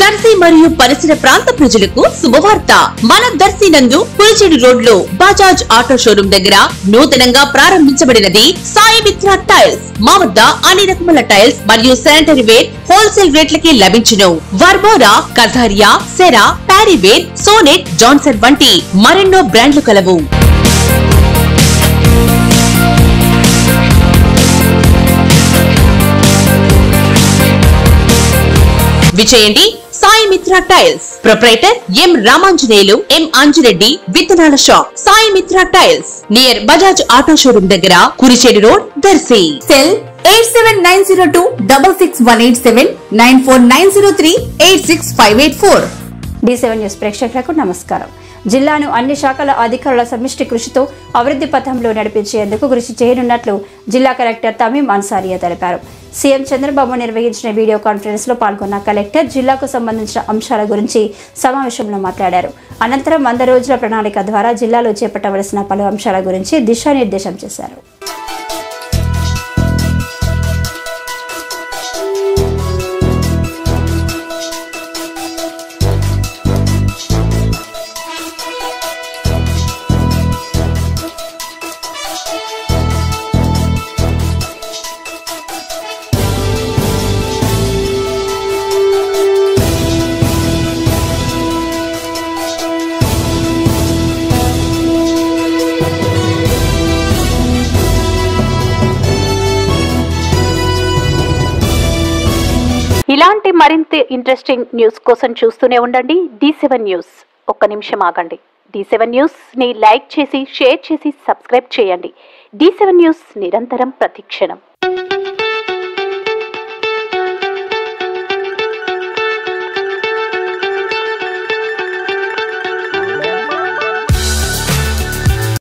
దర్శి మరియు పరిసర ప్రాంత ప్రజలకు శుభవార్త. మన దర్శి నందు పులిచెడు రోడ్ లో బజాజ్ ఆటో షోరూమ్ దగ్గర నూతనంగా ప్రారంభించబడినది సాయి మిత్ర టైల్స్. మా వద్ద అన్ని రకముల టైల్స్ మరియు శానిటరీ వేర్ హోల్సేల్ రేట్లకి లభించును. వర్మోరా, కథారియా, సెరా, ప్యారీవేర్, సోనెట్, జాన్సన్ వంటి మరెన్నో బ్రాండ్లు కలవు. విజయండి Sai Mitra tiles. Proprietor M Ramanjaneyulu, M Anjireddy, విత్తనాల shop. Sai Mitra tiles near Bajaj auto showroom దగ్గర, Kurichedu road, Darsi. Cell 8790266187 9490386584. D7 news ప్రేక్షకులకు నమస్కారం. జిల్లాను అన్ని శాఖల అధికారుల సమిష్టి కృషితో అభివృద్ధి పథంలో నడిపించేందుకు కృషి చేయనున్నట్లు జిల్లా కలెక్టర్ తమీం అన్సారియా తెలిపారు. సీఎం చంద్రబాబు నిర్వహించిన వీడియో కాన్ఫరెన్స్ లో పాల్గొన్న కలెక్టర్ జిల్లాకు సంబంధించిన అంశాల గురించి సమావేశంలో మాట్లాడారు. అనంతరం 100 రోజుల ప్రణాళిక ద్వారా జిల్లాలో చేపట్టవలసిన పలు అంశాల గురించి దిశానిర్దేశం చేశారు. ఇలాంటి మరింత ఇంట్రెస్టింగ్ న్యూస్ కోసం చూస్తూనే ఉండండి D7 న్యూస్. ఒక్క నిమిషం ఆగండి. D7 న్యూస్ ని లైక్ చేసి, షేర్ చేసి, సబ్స్క్రైబ్ చేయండి. D7 న్యూస్ నిరంతరం ప్రతిక్షణం.